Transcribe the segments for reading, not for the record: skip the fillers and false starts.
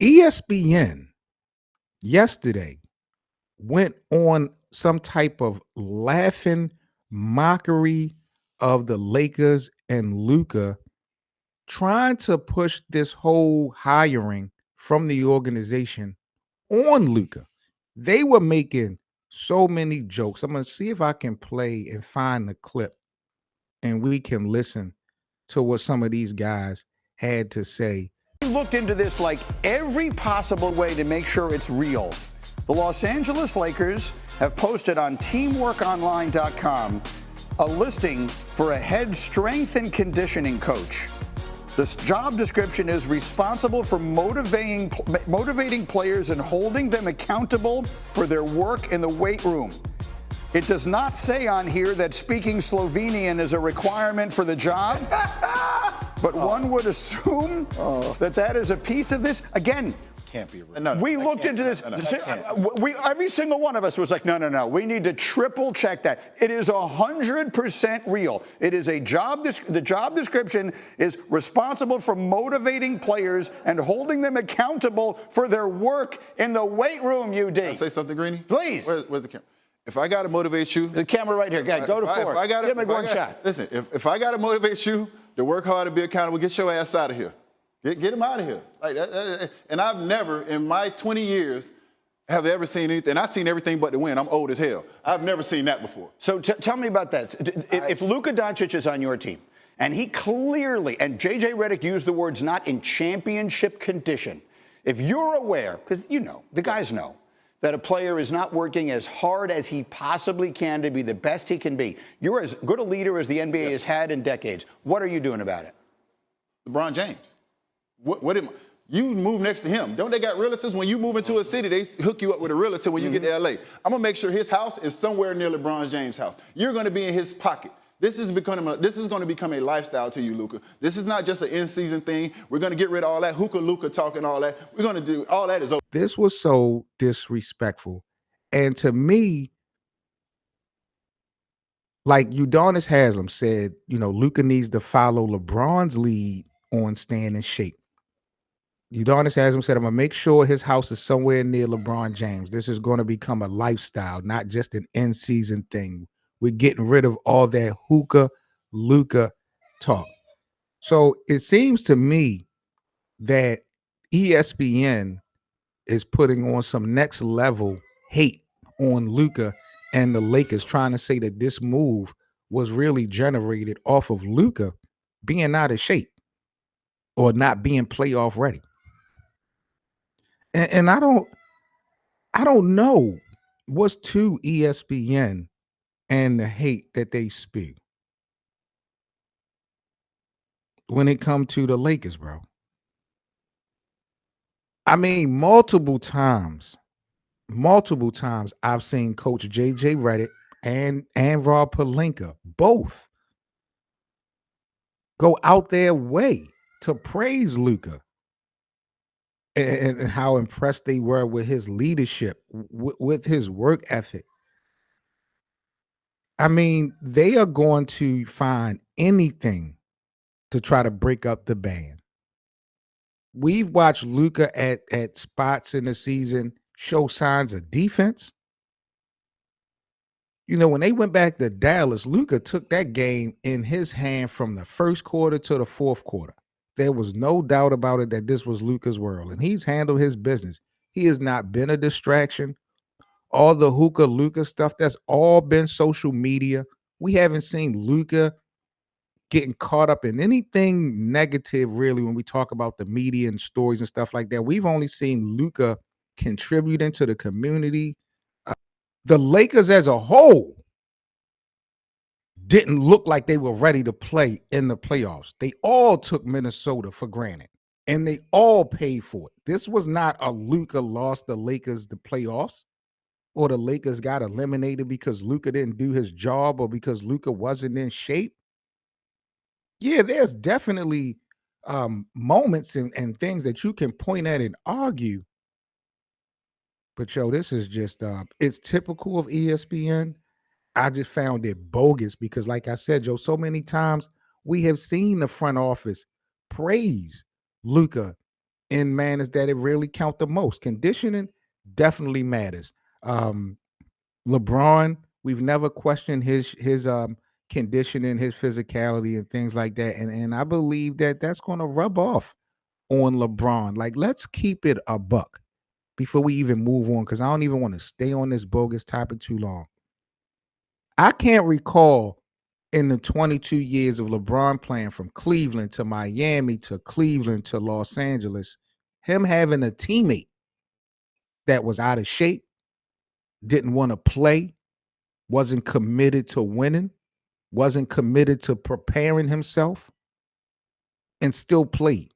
ESPN yesterday went on some type of laughing mockery of the Lakers and Luka, trying to push this whole hiring from the organization on Luka. They were making so many jokes. I'm going to see if I can play and find the clip and we can listen to what some of these guys had to say. We looked into this like every possible way to make sure it's real. The Los Angeles Lakers have posted on teamworkonline.com a listing for a head strength and conditioning coach. This job description is responsible for motivating players and holding them accountable for their work in the weight room. It does not say on here that speaking Slovenian is a requirement for the job, but one would assume that is a piece of this. Again, can't be real. No, we looked into this. Every single one of us was like, no. We need to triple check that. It is 100% real. It is a job. The job description is responsible for motivating players and holding them accountable for their work in the weight room. UD. Can I say something, Greeny? Please. Where's the camera? If I got to motivate you, the camera right here. Go to four. Give me one shot. Listen, if I got to motivate you to work hard and be accountable, get your ass out of here. Get him out of here. Like that, and I've never, in my 20 years, have ever seen anything. I've seen everything but the win. I'm old as hell. I've never seen that before. So tell me about that. If Luka Doncic is on your team, and he clearly, and J.J. Redick used the words not in championship condition, if you're aware, because the guys know, that a player is not working as hard as he possibly can to be the best he can be, you're as good a leader as the NBA has had in decades. What are you doing about it? LeBron James. You move next to him. Don't they got realtors? When you move into a city, they hook you up with a realtor when you get to LA. I'm gonna make sure his house is somewhere near LeBron James' house. You're gonna be in his pocket. This is going to become a lifestyle to you, Luka. This is not just an in-season thing. We're going to get rid of all that hookah Luka talking, all that. We're going to do all that is over. This was so disrespectful. And to me, like Udonis Haslam said, Luka needs to follow LeBron's lead on staying in shape. Udonis Haslam said, I'm going to make sure his house is somewhere near LeBron James. This is going to become a lifestyle, not just an in-season thing. We're getting rid of all that hookah Luka talk. So it seems to me that ESPN is putting on some next level hate on Luka and the Lakers, trying to say that this move was really generated off of Luka being out of shape or not being playoff ready. And I don't know what's to ESPN and the hate that they spew when it comes to the Lakers, bro. I mean, multiple times I've seen Coach J.J. Redick and Rob Pelinka both go out their way to praise Luka and how impressed they were with his leadership, with his work ethic. I mean, they are going to find anything to try to break up the band. We've watched Luka at spots in the season show signs of defense. When they went back to Dallas, Luka took that game in his hand from the first quarter to the fourth quarter. There was no doubt about it that this was Luka's world, and he's handled his business. He has not been a distraction. All the hookah Luka stuff, that's all been social media. We haven't seen Luka getting caught up in anything negative, really, when we talk about the media and stories and stuff like that. We've only seen Luka contributing to the community. The Lakers as a whole didn't look like they were ready to play in the playoffs. They all took Minnesota for granted, and they all paid for it. This was not a Luka lost the Lakers the playoffs, or the Lakers got eliminated because Luka didn't do his job or because Luka wasn't in shape. Yeah, there's definitely moments and things that you can point at and argue. But, this is just, it's typical of ESPN. I just found it bogus because, like I said, Joe, so many times we have seen the front office praise Luka in manners that it really count the most. Conditioning definitely matters. LeBron, we've never questioned his conditioning, his physicality, and things like that. And I believe that that's going to rub off on LeBron. Like, let's keep it a buck before we even move on, because I don't even want to stay on this bogus topic too long. I can't recall in the 22 years of LeBron playing from Cleveland to Miami to Cleveland to Los Angeles, him having a teammate that was out of shape, didn't want to play, wasn't committed to winning, wasn't committed to preparing himself, and still played.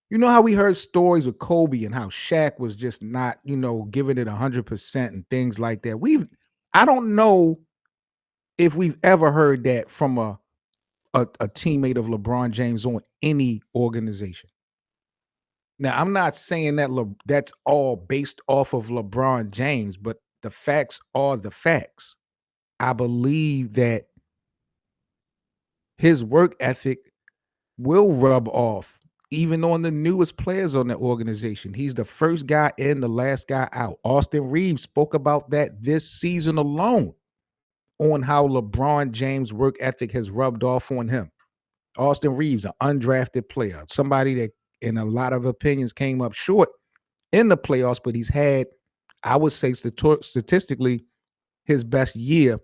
You know how we heard stories with Kobe and how Shaq was just not, giving it 100% and things like that. I don't know if we've ever heard that from a teammate of LeBron James on any organization. Now, I'm not saying that that's all based off of LeBron James, but the facts are the facts. I believe that his work ethic will rub off even on the newest players on the organization. He's the first guy in, the last guy out. Austin Reeves spoke about that this season alone on how LeBron James' work ethic has rubbed off on him. Austin Reeves, an undrafted player, somebody that in a lot of opinions came up short in the playoffs, but he's had, I would say statistically, his best year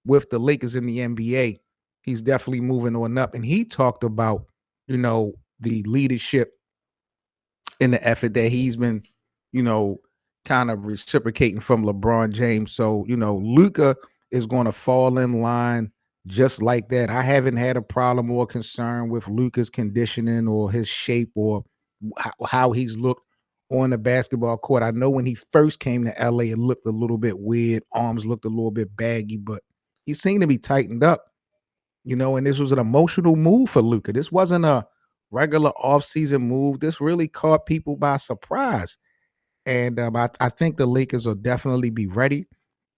with the Lakers in the NBA. He's definitely moving on up. And he talked about, the leadership and the effort that he's been, kind of reciprocating from LeBron James. So, Luka is going to fall in line just like that. I haven't had a problem or concern with Luka's conditioning or his shape or how he's looked on the basketball court. I know when he first came to LA, it looked a little bit weird. Arms looked a little bit baggy, but he seemed to be tightened up, and this was an emotional move for Luka. This wasn't a regular offseason move. This really caught people by surprise. And I think the Lakers will definitely be ready.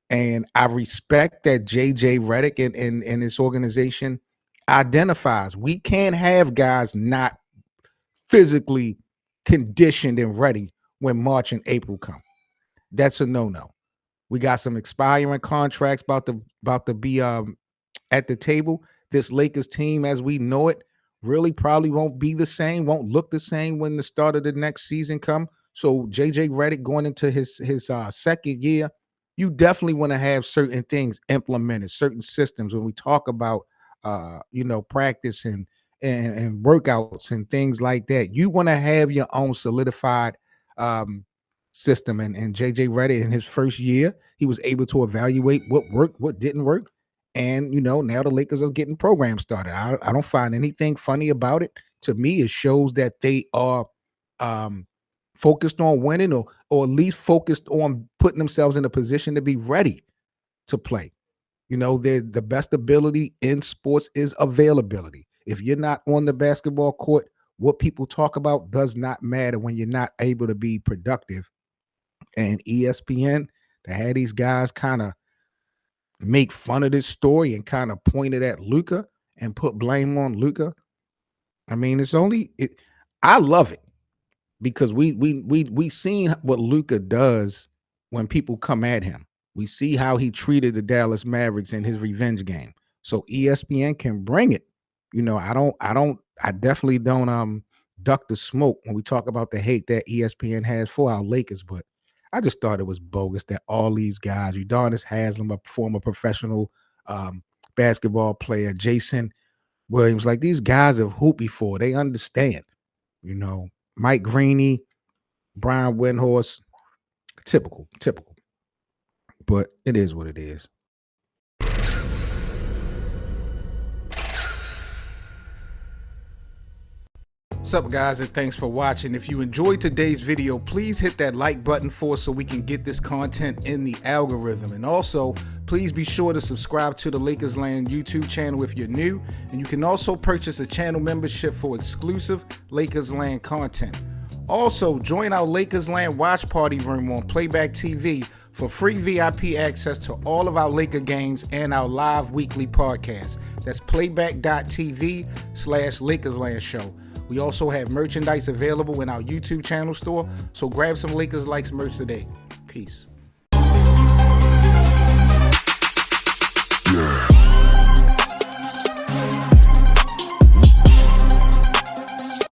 And I respect that JJ Redick and this organization identifies we can't have guys not physically conditioned and ready when March and April come. That's a no-no. We got some expiring contracts about to be at the table. This Lakers team, as we know it, really probably won't be the same, won't look the same when the start of the next season come. So JJ Redick going into his second year, you definitely want to have certain things implemented, certain systems when we talk about practice and workouts and things like that. You want to have your own solidified system. And JJ Redick in his first year, he was able to evaluate what worked, what didn't work. And, now the Lakers are getting programs started. I don't find anything funny about it. To me, it shows that they are focused on winning or at least focused on putting themselves in a position to be ready to play. The best ability in sports is availability. If you're not on the basketball court, what people talk about does not matter when you're not able to be productive. And ESPN, to have these guys kind of make fun of this story and kind of point it at Luka and put blame on Luka. I mean, I love it because we seen what Luka does when people come at him. We see how he treated the Dallas Mavericks in his revenge game. So ESPN can bring it. I definitely don't duck the smoke when we talk about the hate that ESPN has for our Lakers, but I just thought it was bogus that all these guys, Udonis Haslem, a former professional basketball player, Jason Williams, like these guys have hooped before. They understand, Mike Greeny, Brian Windhorst, typical. But it is what it is. What's up, guys, and thanks for watching. If you enjoyed today's video, please hit that like button for us so we can get this content in the algorithm. And also, please be sure to subscribe to the Lakers Land YouTube channel if you're new. And you can also purchase a channel membership for exclusive Lakers Land content. Also, join our Lakers Land watch party room on Playback TV for free VIP access to all of our Laker games and our live weekly podcast. That's playback.tv/LakersLand show. We also have merchandise available in our YouTube channel store, so grab some Lakers Likes merch today. Peace.